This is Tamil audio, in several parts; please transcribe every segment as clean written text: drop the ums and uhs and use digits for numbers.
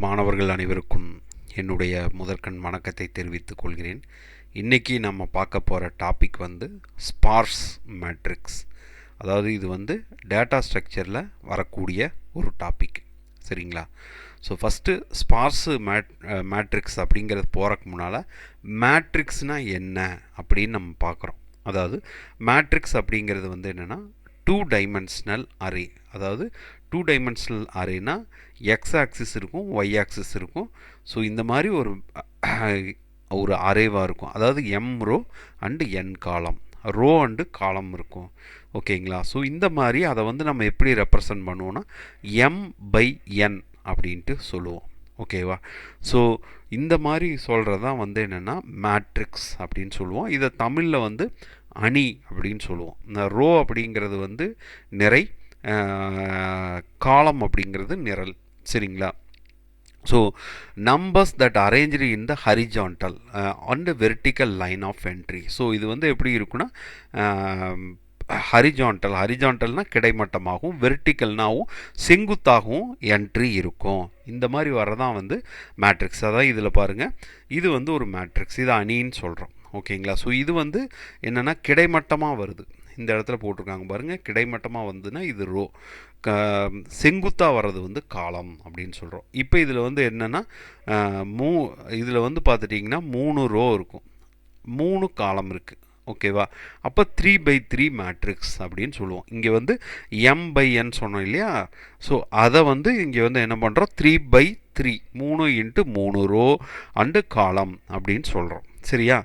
மாணவர்கள் அனைவருக்கும் என்னுடைய முதற்கண் வணக்கத்தை தெரிவித்துக் கொள்கிறேன். இன்றைக்கி நம்ம பார்க்க போகிற டாபிக் வந்து ஸ்பார்ஸ் மேட்ரிக்ஸ். அதாவது இது வந்து டேட்டா ஸ்ட்ரக்சரில் வரக்கூடிய ஒரு டாபிக். சரிங்களா? ஸோ ஃபஸ்ட்டு ஸ்பார்ஸு மேட்ரிக்ஸ் அப்படிங்கிறது போகிறக்கு முன்னால் மேட்ரிக்ஸ்னால் என்ன அப்படின்னு நம்ம பார்க்குறோம். அதாவது மேட்ரிக்ஸ் அப்படிங்கிறது வந்து என்னென்னா 2 டைமென்ஷனல் அரே. அதாவது 2 டைமென்ஷனல் அரேனா எக்ஸ் ஆக்சிஸ் இருக்கும், ஒய் ஆக்சிஸ் இருக்கும். ஸோ இந்த மாதிரி ஒரு அரேவாக இருக்கும். அதாவது எம் ரோ அண்டு என் காலம், ரோ அண்டு காலம் இருக்கும். ஓகேங்களா? ஸோ இந்த மாதிரி அதை வந்து நம்ம எப்படி ரெப்ரசன்ட் பண்ணுவோன்னா எம் பை என் அப்படின்ட்டு சொல்லுவோம். ஓகேவா? ஸோ இந்த மாதிரி சொல்கிறது தான் வந்து என்னென்னா மேட்ரிக்ஸ் அப்படின்னு சொல்லுவோம். இதை தமிழில் வந்து அணி அப்படின்னு சொல்லுவோம். இந்த ரோ அப்படிங்கிறது வந்து நிறை, காலம் அப்படிங்கிறது நிரல். சரிங்களா? So numbers that arranged in the horizontal and vertical line of entry. So இது வந்து எப்படி இருக்குன்னா ஹரிஜான்டல்னால் கிடைமட்டமாகவும், வெர்டிக்கல்னாகவும் செங்குத்தாகவும் என்ட்ரி இருக்கும். இந்த மாதிரி வரதான் வந்து மேட்ரிக்ஸ். அதான் இதில் பாருங்கள், இது வந்து ஒரு மேட்ரிக்ஸ், இது அணின்னு சொல்கிறோம். ஓகேங்களா? ஸோ இது வந்து என்னென்னா கிடைமட்டமாக வருது. இந்த இடத்துல போட்டிருக்காங்க பாருங்கள், கிடைமட்டமாக வந்துன்னா இது ரோ, செங்குத்தாக வர்றது வந்து காலம் அப்படின்னு சொல்கிறோம். இப்போ இதில் வந்து என்னென்னா இதில் வந்து பார்த்துட்டிங்கன்னா 3 ரோ இருக்கும், 3 காலம் இருக்குது. ஓகேவா? அப்போ 3/3 மேட்ரிக்ஸ் அப்படின்னு சொல்லுவோம். இங்கே வந்து எம் பை என் சொன்னோம் இல்லையா? ஸோ அதை வந்து இங்கே வந்து என்ன பண்ணுறோம், 3/3, 3 ரோ அண்டு காலம் அப்படின்னு சொல்கிறோம். சரியா?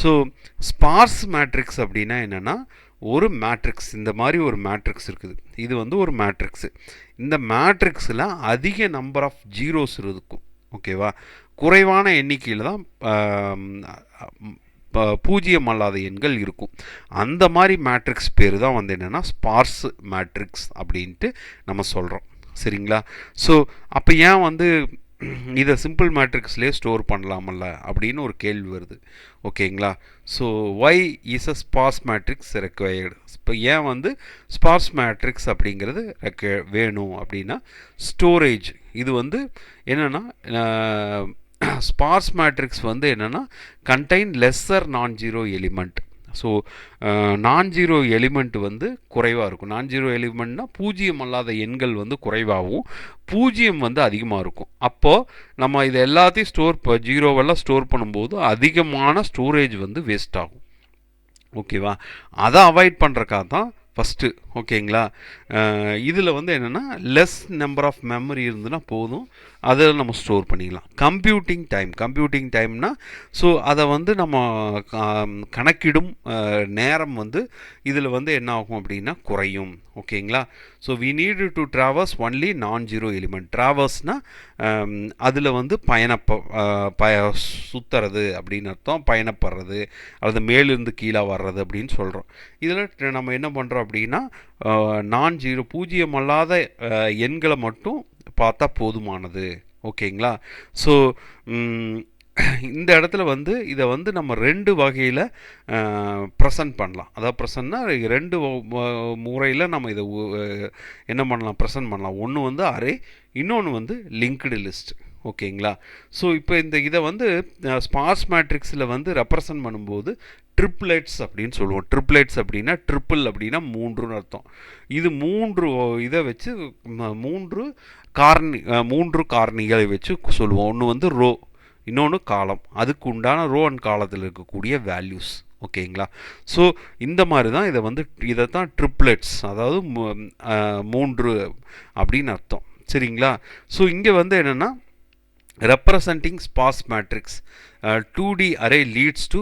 ஸோ ஸ்பார்ஸ் மேட்ரிக்ஸ் அப்படின்னா என்னென்னா ஒரு மேட்ரிக்ஸ், இந்த மாதிரி ஒரு மேட்ரிக்ஸ் இருக்குது. இது வந்து ஒரு மேட்ரிக்ஸு. இந்த மேட்ரிக்ஸில் அதிக நம்பர் ஆஃப் ஜீரோஸ் இருக்கும். ஓகேவா? குறைவான எண்ணிக்கையில் தான் பூஜ்ஜியம் அல்லாத எண்கள் இருக்கும். அந்த மாதிரி மேட்ரிக்ஸ் பேர் தான் வந்து என்னென்னா ஸ்பார்ஸ் மேட்ரிக்ஸ் அப்படின்ட்டு நம்ம சொல்கிறோம். சரிங்களா? ஸோ அப்போ ஏன் வந்து இதை சிம்பிள் மேட்ரிக்ஸ்லேயே ஸ்டோர் பண்ணலாமல்ல அப்படின்னு ஒரு கேள்வி வருது. ஓகேங்களா? So why is a sparse matrix required. இப்போ ஏன் வந்து ஸ்பார்ஸ் மேட்ரிக்ஸ் அப்படிங்கிறது வேணும் அப்படின்னா ஸ்டோரேஜ். இது வந்து என்னென்னா ஸ்பார்ஸ் மேட்ரிக்ஸ் வந்து என்னென்னா கண்டெயின் லெஸ்ஸர் நான் ஜீரோ எலிமெண்ட். ஸோ நான் ஜீரோ எலிமெண்ட் வந்து குறைவாக இருக்கும். நான் ஜீரோ எலிமெண்ட்னா பூஜ்ஜியம் அல்லாத எண்கள் வந்து குறைவாகவும், பூஜ்ஜியம் வந்து அதிகமாக இருக்கும். அப்போது நம்ம இது எல்லாத்தையும் ஜீரோவெல்லாம் ஸ்டோர் பண்ணும்போது அதிகமான ஸ்டோரேஜ் வந்து வேஸ்ட் ஆகும். ஓகேவா? அதை அவாய்ட் பண்ணுறக்காக தான் ஃபஸ்ட்டு. ஓகேங்களா? இதில் வந்து என்னென்னா லெஸ் நம்பர் ஆஃப் மெமரி இருந்துன்னா போதும், அதை நம்ம ஸ்டோர் பண்ணிக்கலாம். கம்ப்யூட்டிங் டைம்னா ஸோ அதை வந்து நம்ம கணக்கிடும் நேரம் வந்து இதில் வந்து என்ன ஆகும் அப்படின்னா குறையும். ஓகேங்களா? So we need to traverse only non zero element. ட்ராவர்ஸ்னால் அதில் வந்து சுற்றுறது அப்படின்னு அர்த்தம், பயணப்படுறது அல்லது மேலிருந்து கீழே வர்றது அப்படின்னு சொல்கிறோம். இதில் நம்ம என்ன பண்ணுறோம் அப்படின்னா நான் ஜீரோ பூஜ்ஜியம் அல்லாத எண்களை மட்டும் பார்த்தா போதுமானது. ஓகேங்களா? ஸோ இந்த இடத்துல வந்து இதை வந்து நம்ம 2 வகையில் ப்ரெசன்ட் பண்ணலாம். அதாவது ப்ரெசன்ட்னா 2 முறையில் நம்ம இதை என்ன பண்ணலாம், ப்ரெசன்ட் பண்ணலாம். ஒன்று வந்து அரே, இன்னொன்று வந்து லிங்க்டு லிஸ்ட். ஓகேங்களா? ஸோ இப்போ இதை வந்து ஸ்பார்ஸ் மேட்ரிக்ஸில் வந்து ரெப்ரசன்ட் பண்ணும்போது ட்ரிப்ளெட்ஸ் அப்படின்னு சொல்லுவோம். ட்ரிப்ளெட்ஸ் அப்படின்னா ட்ரிப்பிள் அப்படின்னா 3ன்னு அர்த்தம். இது 3 இதை வச்சு 3 காரணிகளை வச்சு சொல்லுவோம். ஒன்று வந்து ரோ, இன்னொன்று காலம், அதுக்கு உண்டான ரோ அண்ட் காலத்தில் இருக்கக்கூடிய வேல்யூஸ். ஓகேங்களா? ஸோ இந்த மாதிரி தான் இதை தான் ட்ரிப்ளெட்ஸ், அதாவது 3 அப்படின்னு அர்த்தம். சரிங்களா? ஸோ இங்கே வந்து என்னென்னா representing sparse matrix 2D array leads to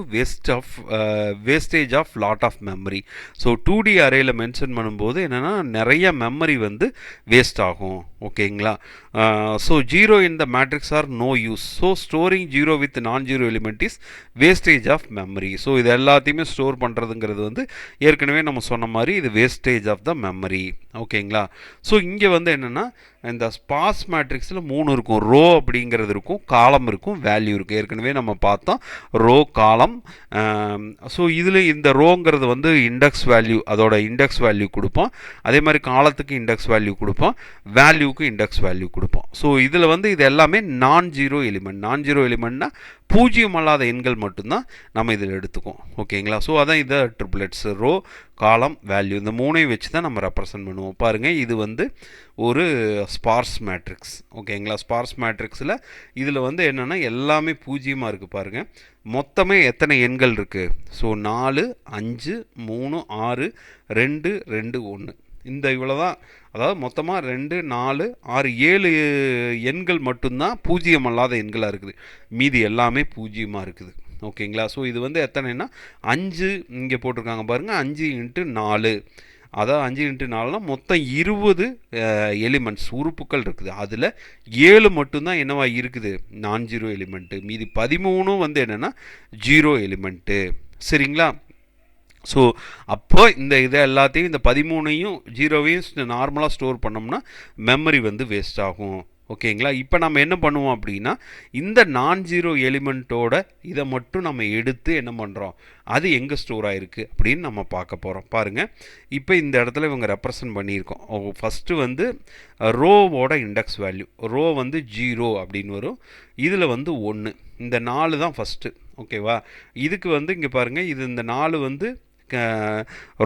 wastage of lot of memory. So 2D அரேயில் மென்ஷன் பண்ணும்போது என்னென்னா நிறைய மெமரி வந்து வேஸ்ட் ஆகும். ஓகேங்களா? So zero in the matrix are no use. So storing zero with non zero element is wastage of memory. So இது எல்லாத்தையுமே ஸ்டோர் பண்ணுறதுங்கிறது வந்து ஏற்கனவே நம்ம சொன்ன மாதிரி இது வேஸ்டேஜ் ஆஃப் த மெமரி. ஓகேங்களா? ஸோ இங்கே வந்து என்னென்னா இந்த ஸ்பார்ஸ் மேட்ரிக்ஸில் 3 இருக்கும். ரோ அப்படிங்கிறது இருக்கும், காலம் இருக்கும், வேல்யூ இருக்குது. ஏற்கனவே நம்ம நம்ம பார்த்தோம், ரோ காலம். ஸோ இதில் இந்த ரோங்கிறது வந்து இண்டெக்ஸ் வேல்யூ, அதோட இண்டெக்ஸ் வேல்யூ கொடுப்போம். அதே மாதிரி காலத்துக்கு இண்டெக்ஸ் வேல்யூ கொடுப்போம், வேல்யூக்கு இண்டெக்ஸ் வேல்யூ கொடுப்போம். ஸோ இதில் வந்து இது எல்லாமே நான் ஜீரோ எலிமெண்ட். நான் ஜீரோ எலிமெண்ட்னா பூஜ்ஜியம் அல்லாத எண்கள் மட்டும்தான் நம்ம இதில் எடுத்துக்குவோம். ஓகேங்களா? ஸோ அதான் இதை ட்ரிப்ளெட்ஸ், ரோ காலம் வேல்யூ, இந்த மூணையும் வச்சு தான் நம்ம ரெப்ரசன்ட் பண்ணுவோம். பாருங்கள், இது வந்து ஒரு ஸ்பார்ஸ் மேட்ரிக்ஸ். ஓகேங்களா? ஸ்பார்ஸ் மேட்ரிக்ஸில் இதில் வந்து என்னென்னா எல்லாமே பூஜ்ஜியமாக இருக்குது. பாருங்கள், மொத்தமே எத்தனை எண்கள் இருக்குது? ஸோ 4, 5, 3, 6, 2, 2, 1, இந்த இவ்வளோ தான். அதாவது மொத்தமாக 2, 4, 6, 7 எண்கள் மட்டும்தான் பூஜ்ஜியம் அல்லாத எண்களாக இருக்குது. மீதி எல்லாமே பூஜ்ஜியமாக இருக்குது. ஓகேங்களா? ஸோ இது வந்து எத்தனைன்னா 5 இங்கே போட்டிருக்காங்க பாருங்கள், 5 × 4, அதாவது 5 × 4னா மொத்தம் 20 எலிமெண்ட்ஸ், உறுப்புகள் இருக்குது. அதில் 7 மட்டும்தான் என்னவா இருக்குது? நான் ஜீரோ எலிமெண்ட்டு. மீதி 13 வந்து என்னென்னா ஜீரோ எலிமெண்ட்டு. சரிங்களா? ஸோ அப்போ இதை எல்லாத்தையும், இந்த 13ஐயும் 0வையும் நார்மலாக ஸ்டோர் பண்ணோம்னா மெமரி வந்து வேஸ்ட் ஆகும். ஓகேங்களா? இப்போ நம்ம என்ன பண்ணுவோம் அப்படின்னா, இந்த நான் ஜீரோ எலிமெண்ட்டோட இதை மட்டும் நம்ம எடுத்து என்ன பண்ணுறோம், அது எங்கே ஸ்டோர் ஆகிருக்கு அப்படின்னு நம்ம பார்க்க போகிறோம். பாருங்கள், இப்போ இந்த இடத்துல இவங்க ரெப்ரசன்ட் பண்ணியிருக்கோம். ஃபஸ்ட்டு வந்து ரோவோட இண்டெக்ஸ் வேல்யூ, ரோ வந்து 0 அப்படின்னு வரும். இதில் வந்து 1, இந்த 4 தான் ஃபஸ்ட்டு. ஓகேவா? இதுக்கு வந்து இங்கே பாருங்கள், இது இந்த 4 வந்து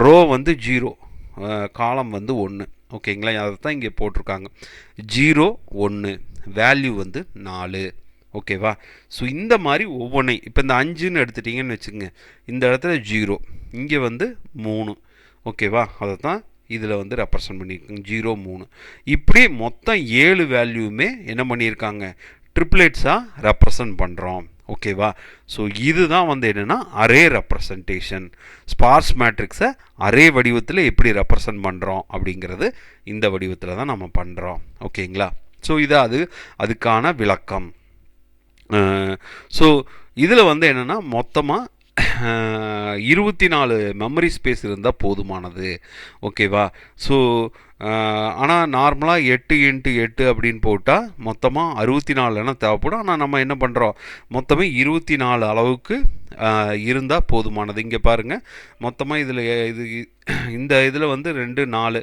ரோ வந்து 0, காலம் வந்து 1. ஓகேங்களா? அதை தான் இங்கே போட்டிருக்காங்க. 0, 1, வேல்யூ வந்து 4. ஓகேவா? ஸோ இந்த மாதிரி ஒவ்வொன்றையும், இப்போ இந்த 5ன்னு எடுத்துட்டிங்கன்னு வச்சுக்கோங்க, இந்த இடத்துல 0, இங்கே வந்து 3. ஓகேவா? அதை தான் இதில் வந்து ரெப்ரசன்ட் பண்ணியிருக்காங்க, 0, 3. இப்படி மொத்தம் 7 வேல்யூமே என்ன பண்ணியிருக்காங்க, ட்ரிப்ளெட்ஸாக ரெப்ரசன்ட் பண்ணுறோம். ஓகேவா? ஸோ இதுதான் வந்து என்னென்னா அரே ரெப்ரசன்டேஷன். ஸ்பார்ஸ் மேட்ரிக்ஸை அரே வடிவத்தில் எப்படி ரெப்ரசன்ட் பண்ணுறோம் அப்படிங்கிறது இந்த வடிவத்தில் தான் நம்ம பண்ணுறோம். ஓகேங்களா? ஸோ இது அதுக்கான விளக்கம். ஸோ இதில் வந்து என்னென்னா மொத்தமாக 24 மெமரி ஸ்பேஸ் இருந்தால் போதுமானது. ஓகேவா? ஸோ ஆனால் நார்மலாக 8 × 8 அப்படின்னு போட்டால் மொத்தமாக 64 தேவைப்படும். ஆனால் நம்ம என்ன பண்ணுறோம், மொத்தமே 24 அளவுக்கு இருந்தால் போதுமானது. இங்கே பாருங்கள், மொத்தமாக இதில் இந்த இதில் வந்து 2, 4,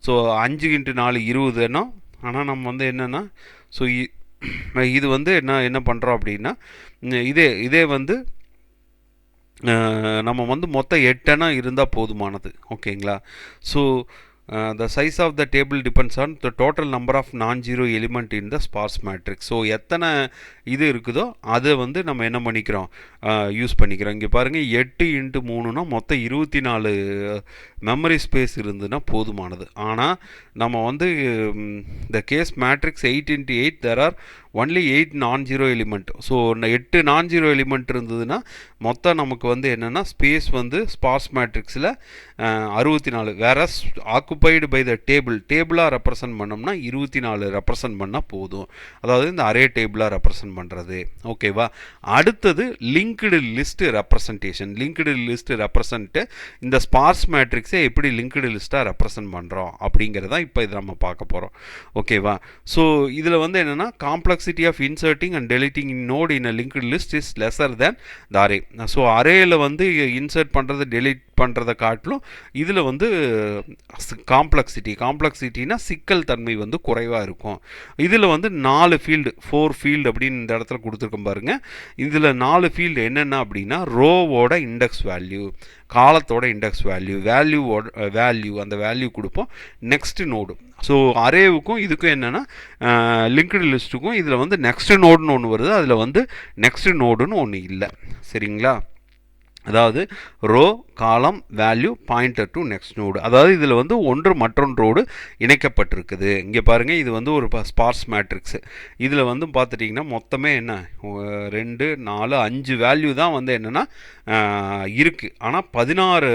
ஸோ 5 × 4 20 ஆனால் நம்ம வந்து என்னென்னா, ஸோ இது வந்து என்ன பண்ணுறோம் அப்படின்னா, இதே வந்து நம்ம வந்து மொத்தம் 8 இருந்தால் போதுமானது. ஓகேங்களா? So the size of the table depends on the total number of non-zero element in the sparse matrix. So எத்தனை இது இருக்குதோ அதை வந்து நம்ம என்ன பண்ணிக்கிறோம், யூஸ் பண்ணிக்கிறோம். இங்கே பாருங்கள், 8 × 3னா மொத்தம் 24 மெமரி ஸ்பேஸ் இருந்துன்னா போதுமானது. ஆனால் நம்ம வந்து இந்த case matrix 8 × 8 there are only 8 non-zero element. ஸோ 8 non-zero element இருந்ததுன்னா மொத்தம் நமக்கு வந்து என்னென்னா ஸ்பேஸ் வந்து ஸ்பார்ஸ் மேட்ரிக்ஸில் 64. வேற ஆக்குபைடு பை த டேபிளாக ரெப்ரசன்ட் பண்ணோம்னா 24 ரெப்ரசன்ட் பண்ணால் போதும். அதாவது இந்த அரே டேபிளாக ரெப்ரசன்ட் பண்ணுறது. ஓகேவா? அடுத்தது linked list representation. Linked list represent இந்த ஸ்பார்ஸ் மேட்ரிக்ஸை எப்படி லிங்க்டு லிஸ்ட்டாக ரெப்ரசன்ட் பண்ணுறோம் அப்படிங்கிறதான் இப்போ இதை நம்ம பார்க்க போகிறோம். ஓகேவா? ஸோ இதில் வந்து என்னென்னா complexity of inserting and deleting node in a linked list is lesser than the array. So அரேயில் வந்து இன்சர்ட் பண்ணுறது டெலிட் பண்ணுறதை காட்டிலும் இதில் வந்து காம்ப்ளெக்சிட்டினா சிக்கல் தன்மை வந்து குறைவாக இருக்கும். இதில் வந்து 4 ஃபீல்டு, 4 ஃபீல்டு அப்படின்னு இந்த இடத்துல கொடுத்துருக்கோம் பாருங்கள். இதில் 4 ஃபீல்டு என்னென்ன அப்படின்னா, ரோவோட இண்டெக்ஸ் வேல்யூ, காலத்தோட இண்டெக்ஸ் வேல்யூ, வேல்யூ அந்த வேல்யூ கொடுப்போம். Next node. ஸோ அரேவுக்கும் இதுக்கும் என்னென்னா லிங்க்டு லிஸ்ட்டுக்கும் இதில் வந்து நெக்ஸ்ட் நோடுன்னு ஒன்று வருது, அதில் வந்து நெக்ஸ்ட் நோடுன்னு ஒன்று இல்லை. சரிங்களா? அதாவது ரோ, காலம், value, pointer to next node. அதாவது இதில் வந்து ஒன்று மற்றொன்றோடு இணைக்கப்பட்டிருக்குது. இங்கே பாருங்கள், இது வந்து ஒரு ஸ்பார்ஸ் மேட்ரிக்ஸு. இதில் வந்து பார்த்துட்டிங்கன்னா மொத்தமே என்ன 2, 4, 5 வேல்யூ தான் வந்து என்னென்னா இருக்குது. ஆனால் 16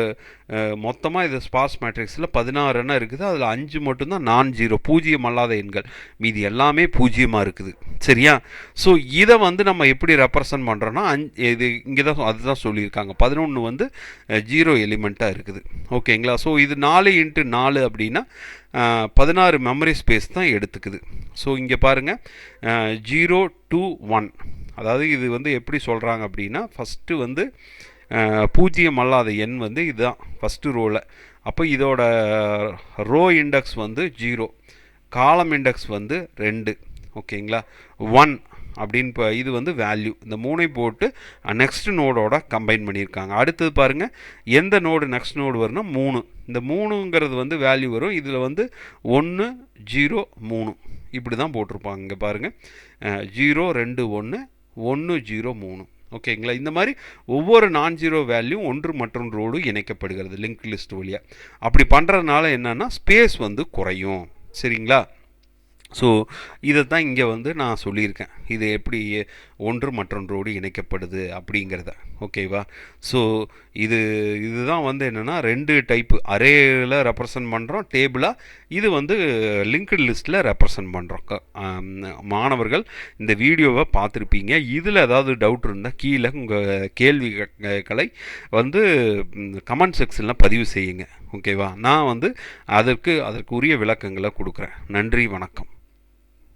மொத்தமாக இது ஸ்பார்ஸ் மேட்ரிக்ஸில் 16 இருக்குது. அதில் 5 மட்டும்தான் நான் ஜீரோ, பூஜ்ஜியம் அல்லாத எண்கள். மீதி எல்லாமே பூஜ்ஜியமாக இருக்குது. சரியா? ஸோ இதை வந்து நம்ம எப்படி ரெப்ரசன்ட் பண்ணுறோன்னா, இது இங்கே தான் அதுதான் சொல்லியிருக்காங்க. 11 வந்து 0 எலிமெண்ட்டாக இருக்குது. ஓகேங்களா? ஸோ இது 4 × 4 அப்படின்னா 16 மெமரி ஸ்பேஸ் தான் எடுத்துக்குது. ஸோ இங்கே பாருங்கள், 0 to 1. அதாவது இது வந்து எப்படி சொல்கிறாங்க அப்படின்னா, ஃபஸ்ட்டு வந்து பூஜ்ஜியம் அல்லாத எண் வந்து இதுதான் ஃபஸ்ட்டு ரோவில். அப்போ இதோட ரோ இண்டெக்ஸ் வந்து 0, காலம் இண்டெக்ஸ் வந்து 2, ஓகேங்களா. 1 அப்படின்னு இப்போ இது வந்து வேல்யூ. இந்த மூணை போட்டு நெக்ஸ்ட் நோடோட கம்பைன் பண்ணியிருக்காங்க. அடுத்தது பாருங்கள், எந்த நோடு நெக்ஸ்ட் நோடு வரும்னா 3. இந்த 3ங்கிறது வந்து வேல்யூ வரும். இதில் வந்து 1 0 3 இப்படி தான் போட்டிருப்பாங்க. இங்கே பாருங்கள், 0 2 1 1 0 3, ஓகேங்களா. இந்த மாதிரி ஒவ்வொரு நான் ஜீரோ வேல்யூ ஒன்று மற்றொன்றோடு இணைக்கப்படுகிறது லிங்க் லிஸ்ட் வழியாக. அப்படி பண்ணுறதுனால என்னென்னா ஸ்பேஸ் வந்து குறையும், சரிங்களா. ஸோ இதை தான் இங்கே வந்து நான் சொல்லியிருக்கேன், இது எப்படி ஒன்று மற்றொன்றோடு இணைக்கப்படுது அப்படிங்கிறத, ஓகேவா. ஸோ இதுதான் வந்து என்னென்னா 2 டைப்பு, அரேயில் ரெப்ரசன்ட் பண்ணுறோம் டேபிளாக, இது வந்து லிங்க்டு லிஸ்ட்டில் ரெப்ரசன்ட் பண்ணுறோம். மாணவர்கள் இந்த வீடியோவை பார்த்துருப்பீங்க. இதில் ஏதாவது டவுட் இருந்தால் கீழே உங்கள் கேள்விகளை வந்து கமெண்ட் செக்ஷனில் பதிவு செய்யுங்க, ஓகேவா. நான் வந்து அதற்கு உரிய விளக்கங்களை கொடுக்குறேன். நன்றி, வணக்கம்.